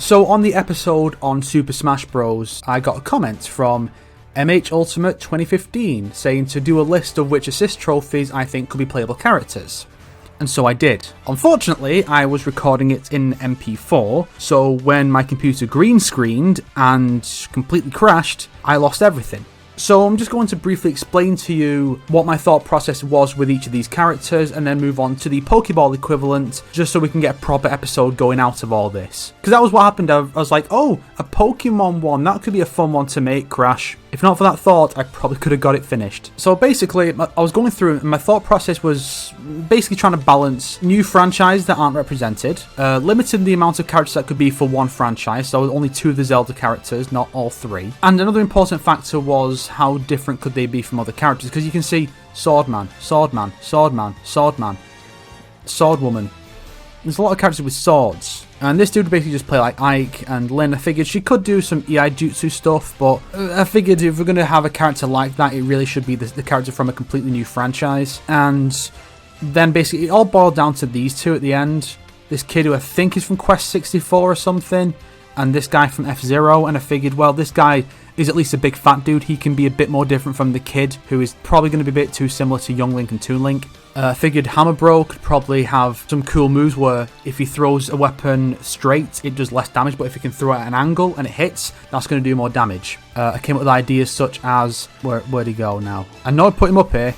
So on the episode on Super Smash Bros, I got a comment from MH Ultimate 2015 saying to do a list of which assist trophies I think could be playable characters. And so I did. Unfortunately, I was recording it in MP4, so when my computer green screened and completely crashed, I lost everything. So I'm just going to briefly explain to you what my thought process was with each of these characters and then move on to the Pokeball equivalent, just so we can get a proper episode going out of all this. Because that was what happened. I was like, oh, a Pokemon one, that could be a fun one to make, crash. If not for that thought, I probably could have got it finished. So basically, I was going through and my thought process was basically trying to balance new franchises that aren't represented, limiting the amount of characters that could be for one franchise, so only 2 of the Zelda characters, not all 3. And another important factor was how different could they be from other characters, because you can see Swordman, Swordman, Swordman, Swordman, Swordwoman. There's a lot of characters with swords. And this dude would basically just play like Ike and Lynn. I figured she could do some EI Jutsu stuff, but I figured if we're going to have a character like that, it really should be the character from a completely new franchise. And then basically it all boiled down to these 2 at the end. This kid who I think is from Quest 64 or something, and this guy from F-Zero. And I figured, well, this guy is at least a big fat dude. He can be a bit more different from the kid, who is probably going to be a bit too similar to Young Link and Toon Link. I figured Hammer Bro could probably have some cool moves where if he throws a weapon straight, it does less damage, but if he can throw it at an angle and it hits, that's going to do more damage. I came up with ideas such as, where'd he go now? I know I put him up here.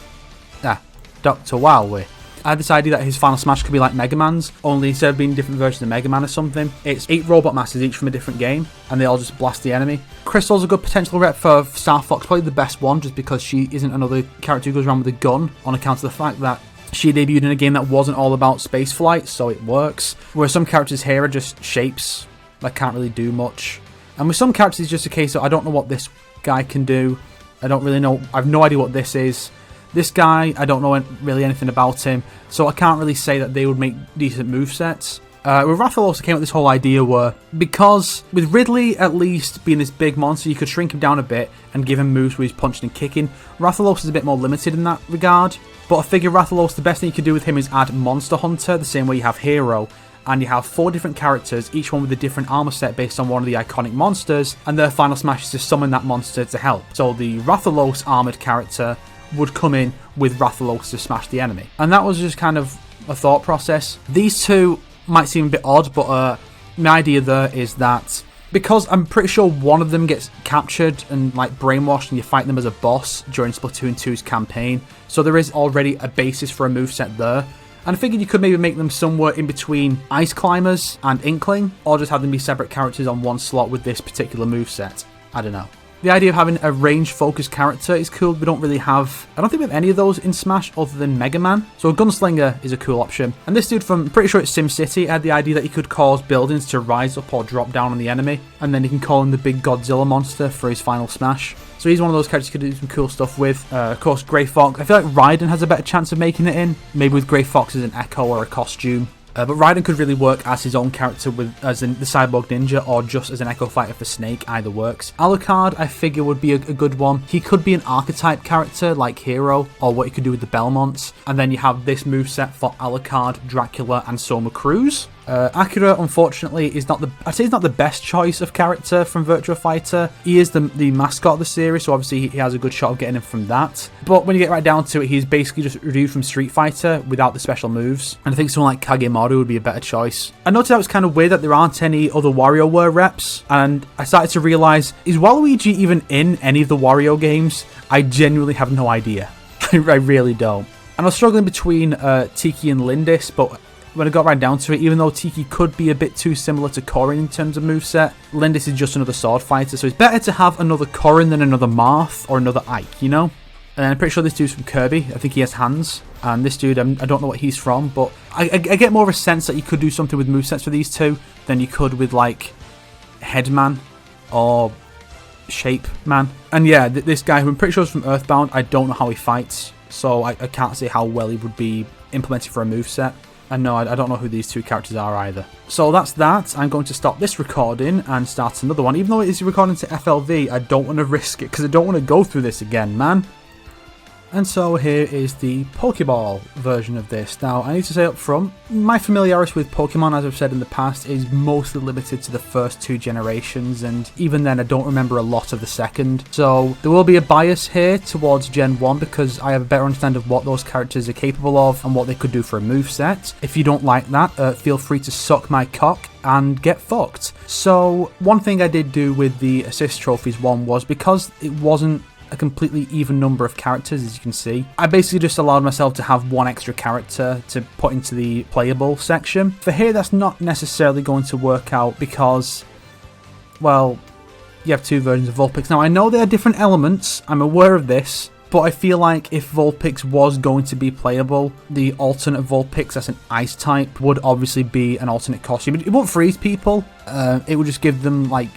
Dr. Wowee. I had this idea that his final smash could be like Mega Man's, only instead of being different versions of Mega Man or something, it's 8 robot masters each from a different game, and they all just blast the enemy. Crystal's a good potential rep for Star Fox, probably the best one, just because she isn't another character who goes around with a gun, on account of the fact that she debuted in a game that wasn't all about space flight, so it works. Whereas some characters here are just shapes that can't really do much. And with some characters, it's just a case of I don't know what this guy can do. I don't really know. I have no idea what this is. This guy, I don't know really anything about him, so I can't really say that they would make decent movesets. With Rathalos, also came up with this whole idea where, because with Ridley at least being this big monster, you could shrink him down a bit and give him moves where he's punching and kicking. Rathalos is a bit more limited in that regard, but I figure Rathalos, the best thing you could do with him is add Monster Hunter, the same way you have Hero, and you have 4 different characters, each one with a different armor set based on one of the iconic monsters, and their final smash is to summon that monster to help. So the Rathalos armored character would come in with Rathalos to smash the enemy. And that was just kind of a thought process. These 2 might seem a bit odd, but my idea there is that because I'm pretty sure one of them gets captured and like brainwashed and you fight them as a boss during Splatoon 2's campaign, so there is already a basis for a moveset there. And I figured you could maybe make them somewhere in between Ice Climbers and Inkling, or just have them be separate characters on one slot with this particular moveset. I don't know. The idea of having a range-focused character is cool. We don't really have... I don't think we have any of those in Smash other than Mega Man. So a Gunslinger is a cool option. And this dude from, I'm pretty sure it's SimCity, had the idea that he could cause buildings to rise up or drop down on the enemy. And then he can call in the big Godzilla monster for his final smash. So he's one of those characters you could do some cool stuff with. Of course, Grey Fox. I feel like Raiden has a better chance of making it in. Maybe with Grey Fox as an Echo or a costume. But Raiden could really work as his own character as the Cyborg Ninja, or just as an Echo Fighter for Snake, either works. Alucard, I figure, would be a good one. He could be an archetype character like Hero, or what you could do with the Belmonts. And then you have this moveset for Alucard, Dracula, and Soma Cruz. Akira, unfortunately, is not the best choice of character from Virtua Fighter. He is the mascot of the series, so obviously he has a good shot of getting him from that. But when you get right down to it, he's basically just reviewed from Street Fighter without the special moves. And I think someone like Kagemaru would be a better choice. I noticed that was kind of weird that there aren't any other WarioWare reps, and I started to realise, is Waluigi even in any of the Wario games? I genuinely have no idea. I really don't. And I was struggling between Tiki and Lindis, but when I got right down to it, even though Tiki could be a bit too similar to Corrin in terms of moveset, Lindis is just another sword fighter, so it's better to have another Corrin than another Marth or another Ike, you know? And I'm pretty sure this dude's from Kirby. I think he has hands. And this dude, I don't know what he's from, but I get more of a sense that you could do something with movesets for these 2 than you could with, like, Headman or Shape Man. And yeah, this guy, who I'm pretty sure is from Earthbound, I don't know how he fights, so I can't say how well he would be implemented for a moveset. And no, I don't know who these 2 characters are either. So that's that. I'm going to stop this recording and start another one. Even though it is recording to FLV, I don't want to risk it, because I don't want to go through this again, man. And so here is the Pokeball version of this. Now, I need to say up front, my familiarity with Pokemon, as I've said in the past, is mostly limited to the first 2 generations, and even then I don't remember a lot of the second. So there will be a bias here towards Gen 1 because I have a better understanding of what those characters are capable of and what they could do for a moveset. If you don't like that, feel free to suck my cock and get fucked. So one thing I did do with the assist trophies one was, because it wasn't a completely even number of characters, as you can see, I basically just allowed myself to have 1 extra character to put into the playable section. For here, that's not necessarily going to work out because, well, you have 2 versions of Vulpix. Now, I know there are different elements, I'm aware of this, but I feel like if Vulpix was going to be playable, the alternate Vulpix as an ice type would obviously be an alternate costume. It won't freeze people, it would just give them, like,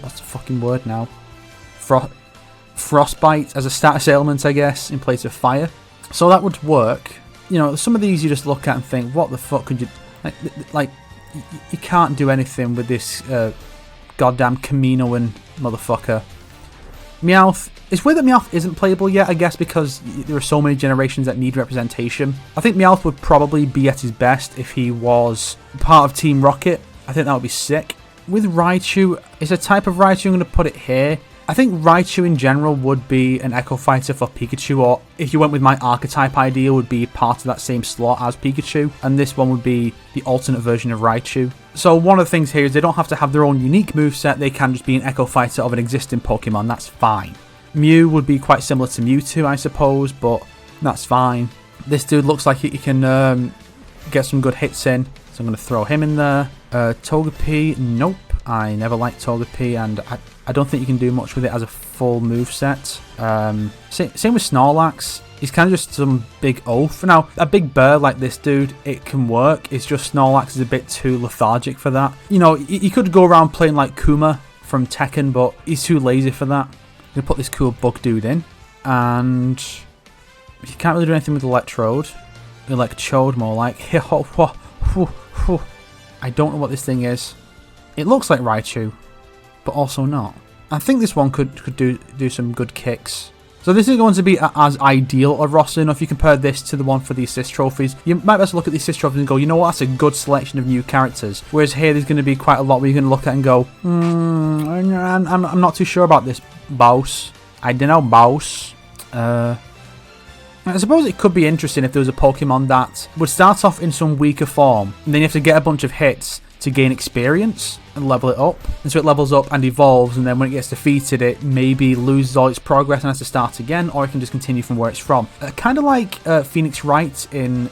what's the fucking word now? Frostbite as a status element, I guess, in place of fire. So that would work. You know, some of these you just look at and think, what the fuck could you... Like you can't do anything with this goddamn Kaminoan motherfucker. Meowth. It's weird that Meowth isn't playable yet, I guess, because there are so many generations that need representation. I think Meowth would probably be at his best if he was part of Team Rocket. I think that would be sick. With Raichu, it's a type of Raichu, I'm going to put it here. I think Raichu in general would be an Echo Fighter for Pikachu, or if you went with my archetype idea, would be part of that same slot as Pikachu, and this one would be the alternate version of Raichu. So one of the things here is they don't have to have their own unique moveset, they can just be an Echo Fighter of an existing Pokemon, that's fine. Mew would be quite similar to Mewtwo, I suppose, but that's fine. This dude looks like he can get some good hits in, so I'm going to throw him in there. Togepi, nope. I never liked Togepi, and I don't think you can do much with it as a full moveset. Same with Snorlax. He's kind of just some big oaf. Now, a big bear like this dude, it can work. It's just Snorlax is a bit too lethargic for that. You know, you could go around playing like Kuma from Tekken, but he's too lazy for that. I'm going to put this cool bug dude in. And you can't really do anything with Electrode. Electrode more like. I don't know what this thing is. It looks like Raichu, but also not. I think this one could do some good kicks. So this is going to be as ideal a roster. If you compare this to the one for the assist trophies, you might best look at the assist trophies and go, you know what, that's a good selection of new characters. Whereas here, there's going to be quite a lot where you're going to look at and go, I'm not too sure about this, boss. I don't know, boss. I suppose it could be interesting if there was a Pokemon that would start off in some weaker form, and then you have to get a bunch of hits to gain experience and level it up. And so it levels up and evolves, and then when it gets defeated, it maybe loses all its progress and has to start again, or it can just continue from where it's from. Kind of like Phoenix Wright in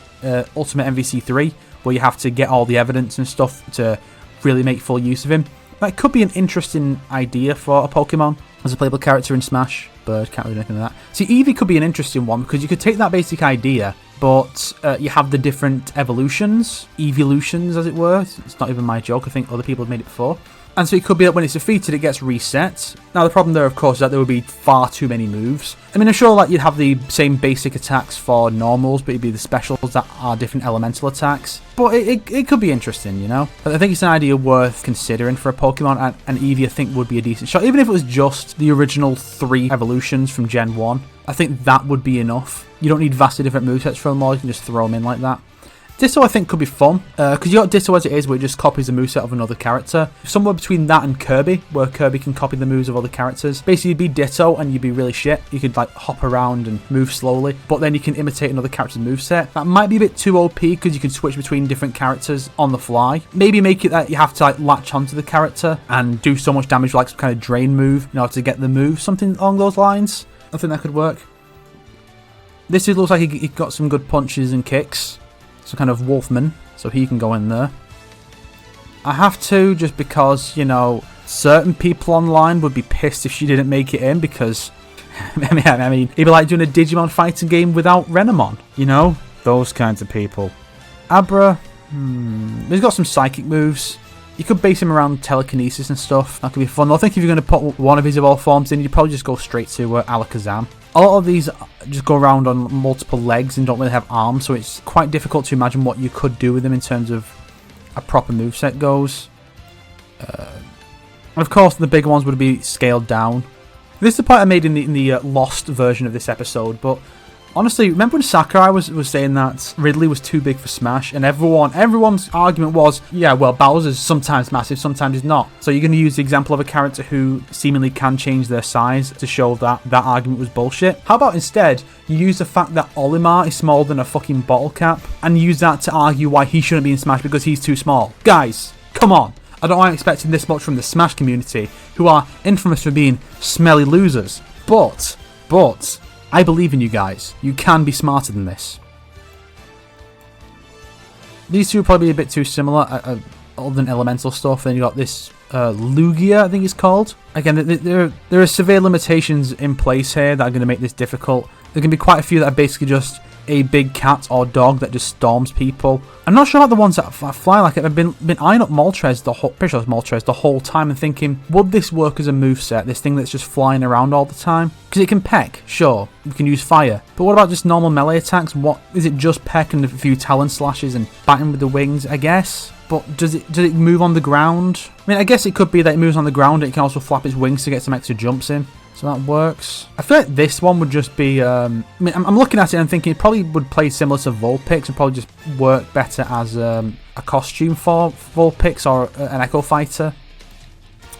Ultimate MVC 3, where you have to get all the evidence and stuff to really make full use of him. That could be an interesting idea for a Pokemon as a playable character in Smash. Bird, can't really do anything with that. See, Eevee could be an interesting one, because you could take that basic idea, but you have the different evolutions, evolutions as it were. It's not even my joke, I think other people have made it before. And so it could be that when it's defeated, it gets reset. Now the problem there, of course, is that there would be far too many moves. I mean, I'm sure like you'd have the same basic attacks for normals, but it'd be the specials that are different elemental attacks. But it could be interesting, you know? I think it's an idea worth considering for a Pokemon, and Eevee I think would be a decent shot. Even if it was just the original 3 evolutions from Gen 1, I think that would be enough. You don't need vastly different movesets for them all, you can just throw them in like that. Ditto I think could be fun, because you got Ditto as it is, where it just copies the moveset of another character. Somewhere between that and Kirby, where Kirby can copy the moves of other characters. Basically, you'd be Ditto and you'd be really shit. You could like hop around and move slowly, but then you can imitate another character's moveset. That might be a bit too OP, because you can switch between different characters on the fly. Maybe make it that you have to like latch onto the character and do so much damage, like some kind of drain move, in order to get the move, something along those lines. I think that could work. This dude looks like he got some good punches and kicks. Some kind of Wolfman, so he can go in there. I have to, just because, you know, certain people online would be pissed if she didn't make it in, because, I mean, it'd be like doing a Digimon fighting game without Renamon, you know? Those kinds of people. Abra, he's got some psychic moves. You could base him around telekinesis and stuff. That could be fun. I think if you're going to put one of his evolved forms in, you'd probably just go straight to Alakazam. A lot of these just go around on multiple legs and don't really have arms, so it's quite difficult to imagine what you could do with them in terms of a proper moveset goes. And of course, the bigger ones would be scaled down This is the point I made in the Lost version of this episode, but honestly, remember when Sakurai was saying that Ridley was too big for Smash, and everyone's argument was, yeah, well, Bowser's sometimes massive, sometimes he's not. So you're going to use the example of a character who seemingly can change their size to show that that argument was bullshit? How about instead, you use the fact that Olimar is smaller than a fucking bottle cap, and use that to argue why he shouldn't be in Smash because he's too small? Guys, come on. I don't know why I'm expecting this much from the Smash community, who are infamous for being smelly losers. But, I believe in you guys. You can be smarter than this. These two are probably a bit too similar, other than elemental stuff. Then you got this Lugia, I think it's called. Again, there are severe limitations in place here that are going to make this difficult. There can be quite a few that are basically just a big cat or dog that just storms people. I'm not sure about the ones that fly like it. I've been eyeing up Moltres the whole time and thinking, would this work as a moveset? This thing that's just flying around all the time? Because it can peck, sure. We can use fire. But what about just normal melee attacks? What is it? Just peck and a few talon slashes and batting with the wings, I guess? But does it move on the ground? I mean, I guess it could be that it moves on the ground. It can also flap its wings to get some extra jumps in. So that works. I feel like this one would just be... I mean, I'm looking at it and thinking it probably would play similar to Vulpix and probably just work better as a costume for Vulpix or an Echo Fighter.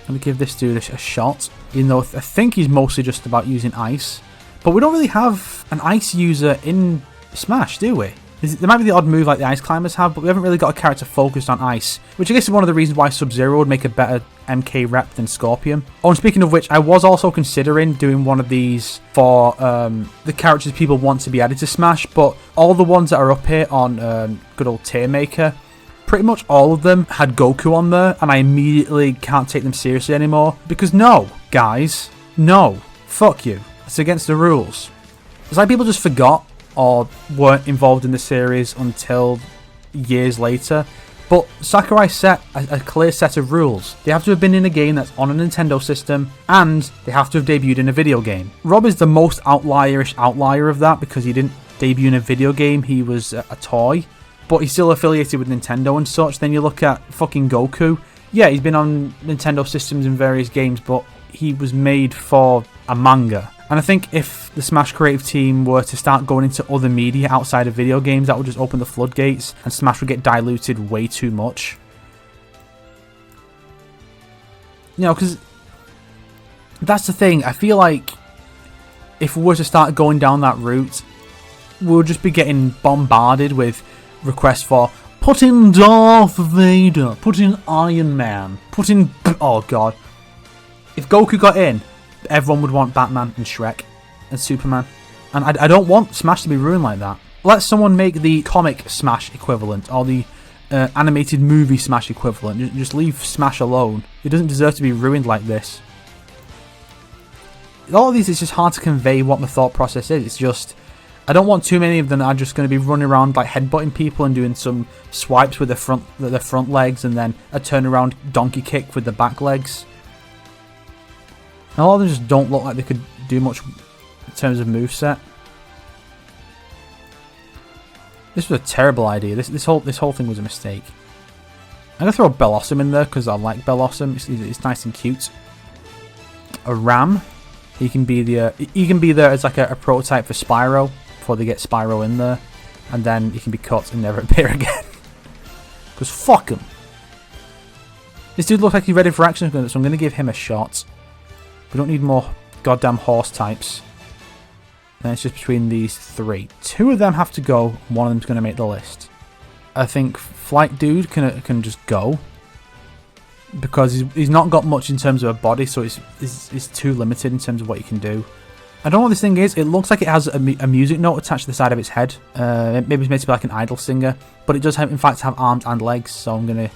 Let me give this dude a shot. Even though I think he's mostly just about using ice. But we don't really have an ice user in Smash, do we? There might be the odd move like the Ice Climbers have, but we haven't really got a character focused on ice, which I guess is one of the reasons why Sub-Zero would make a better MK rep than Scorpion. Oh, and speaking of which, I was also considering doing one of these for the characters people want to be added to Smash, but all the ones that are up here on good old Tier Maker, pretty much all of them had Goku on there, and I immediately can't take them seriously anymore, because no, guys, no, fuck you. It's against the rules. It's like people just forgot or weren't involved in the series until years later. But Sakurai set a clear set of rules. They have to have been in a game that's on a Nintendo system, and they have to have debuted in a video game. Rob is the most outlierish outlier of that because he didn't debut in a video game, he was a toy. But he's still affiliated with Nintendo and such. Then you look at fucking Goku. Yeah, he's been on Nintendo systems in various games, but he was made for a manga. And I think if the Smash creative team were to start going into other media outside of video games, that would just open the floodgates and Smash would get diluted way too much. You know, because that's the thing. I feel like if we were to start going down that route, we'll just be getting bombarded with requests for put in Darth Vader, put in Iron Man, put in... Oh, God. If Goku got in, everyone would want Batman and Shrek and Superman. And I don't want Smash to be ruined like that. Let someone make the comic Smash equivalent or the animated movie Smash equivalent. Just leave Smash alone. It doesn't deserve to be ruined like this. All of these, it's just hard to convey what my thought process is. It's just, I don't want too many of them that are just going to be running around like headbutting people and doing some swipes with their front legs and then a turnaround donkey kick with the back legs. A lot of them just don't look like they could do much in terms of moveset. This was a terrible idea. This whole thing was a mistake. I'm gonna throw Bellossom in there because I like Bellossom. It's nice and cute. A Ram. He can be there as like a prototype for Spyro before they get Spyro in there, and then he can be cut and never appear again. Because fuck him. This dude looks like he's ready for action, so I'm gonna give him a shot. We don't need more goddamn horse types. Then it's just between these three. Two of them have to go. One of them's going to make the list. I think Flight Dude can just go. Because he's not got much in terms of a body, so he's too limited in terms of what he can do. I don't know what this thing is. It looks like it has a music note attached to the side of its head. Maybe it's meant to be like an idol singer. But it does have, in fact, have arms and legs, so I'm going to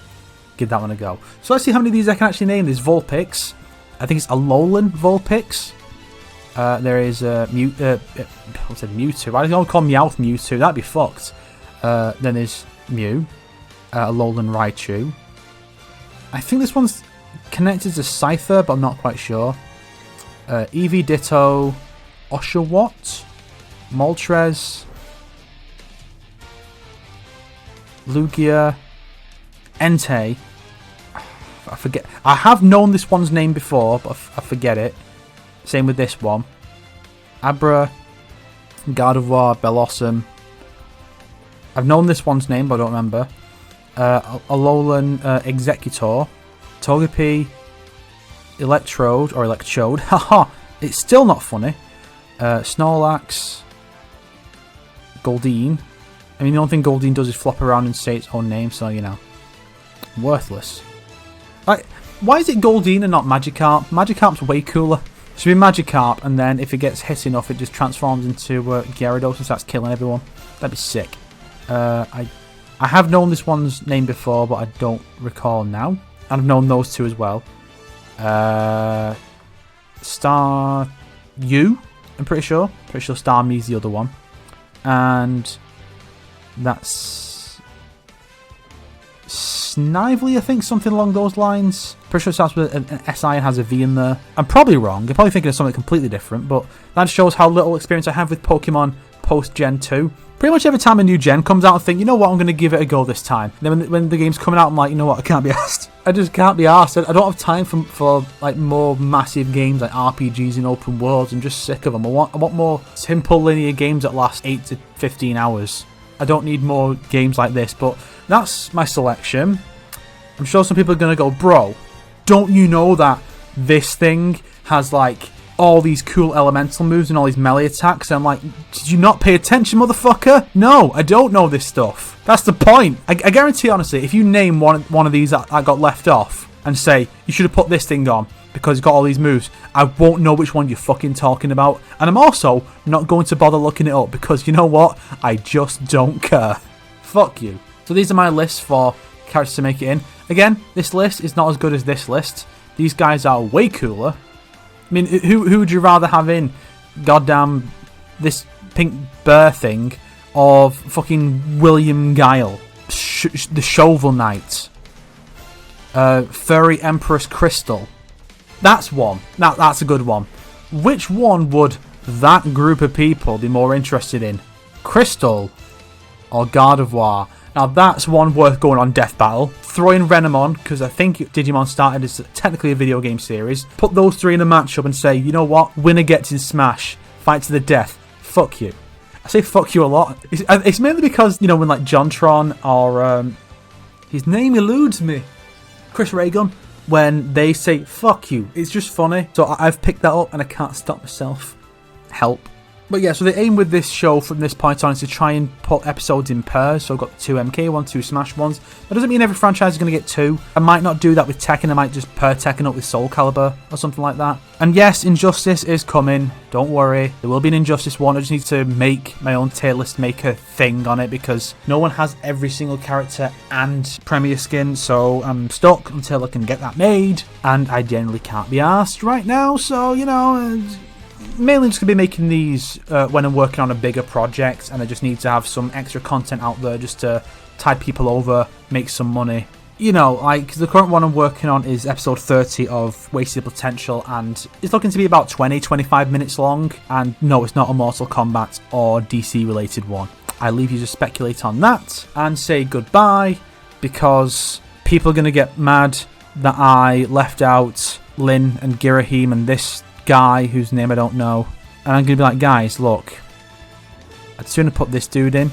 give that one a go. So let's see how many of these I can actually name. There's Vulpix. I think it's Alolan Vulpix. There is Mewtwo. I don't call Meowth Mewtwo. That'd be fucked. Then there's Mew. Alolan Raichu. I think this one's connected to Scyther, but I'm not quite sure. Eevee, Ditto, Oshawott, Moltres, Lugia, Entei. I forget. I have known this one's name before, but I forget it. Same with this one. Abra, Gardevoir, Bellossom. I've known this one's name, but I don't remember. Alolan Executor, Togepi, Electrode, haha, it's still not funny. Snorlax, Goldeen. I mean, the only thing Goldeen does is flop around and say its own name, so, you know. Worthless. Like, why is it Goldeen and not Magikarp? Magikarp's way cooler. It should be Magikarp, and then if it gets hit enough, it just transforms into Gyarados and starts killing everyone. That'd be sick. I have known this one's name before, but I don't recall now. And I've known those two as well. Star U, I'm pretty sure. Pretty sure Starmie's the other one. And that's Snively, I think, something along those lines. Pretty sure it starts with an SI and has a V in there. I'm probably wrong. I'm probably thinking of something completely different, but that shows how little experience I have with Pokemon post-Gen 2. Pretty much every time a new gen comes out, I think, you know what, I'm going to give it a go this time. And then when the game's coming out, I'm like, you know what, I can't be arsed. I just can't be arsed. I don't have time for like more massive games like RPGs in open worlds. I'm just sick of them. I want more simple linear games that last 8 to 15 hours. I don't need more games like this, but that's my selection. I'm sure some people are going to go, bro, don't you know that this thing has like all these cool elemental moves and all these melee attacks? And I'm like, did you not pay attention, motherfucker? No, I don't know this stuff. That's the point. I guarantee, honestly, if you name one of these that I got left off and say, you should have put this thing on because it's got all these moves, I won't know which one you're fucking talking about. And I'm also not going to bother looking it up because, you know what? I just don't care. Fuck you. So these are my lists for characters to make it in. Again, this list is not as good as this list. These guys are way cooler. I mean, who would you rather have in? Goddamn this pink bear thing of fucking William Guile, the Shovel Knight, Furry Empress Crystal. That's one. That's a good one. Which one would that group of people be more interested in? Crystal or Gardevoir? Now that's one worth going on Death Battle. Throw in Renamon, because I think Digimon started as technically a video game series. Put those three in a matchup and say, you know what? Winner gets in Smash. Fight to the death. Fuck you. I say fuck you a lot. It's mainly because, you know, when like Jontron or his name eludes me, Chris Raygun, when they say fuck you, it's just funny. So I've picked that up and I can't stop myself. Help. But yeah, so the aim with this show from this point on is to try and put episodes in pairs. So I've got 2 MK ones, 2 Smash ones. That doesn't mean every franchise is going to get 2. I might not do that with Tekken. I might just pair Tekken up with Soul Calibur or something like that. And yes, Injustice is coming. Don't worry. There will be an Injustice one. I just need to make my own tier list maker thing on it because no one has every single character and Premier Skin. So I'm stuck until I can get that made. And I generally can't be arsed right now. So, you know, mainly just going to be making these when I'm working on a bigger project and I just need to have some extra content out there just to tide people over, make some money. You know, like the current one I'm working on is episode 30 of Wasted Potential and it's looking to be about 20-25 minutes long. And no, it's not a Mortal Kombat or DC related one. I leave you to speculate on that and say goodbye because people are going to get mad that I left out Lin and Girahim and this guy whose name I don't know, and I'm gonna be like, guys, look, I'd sooner put this dude in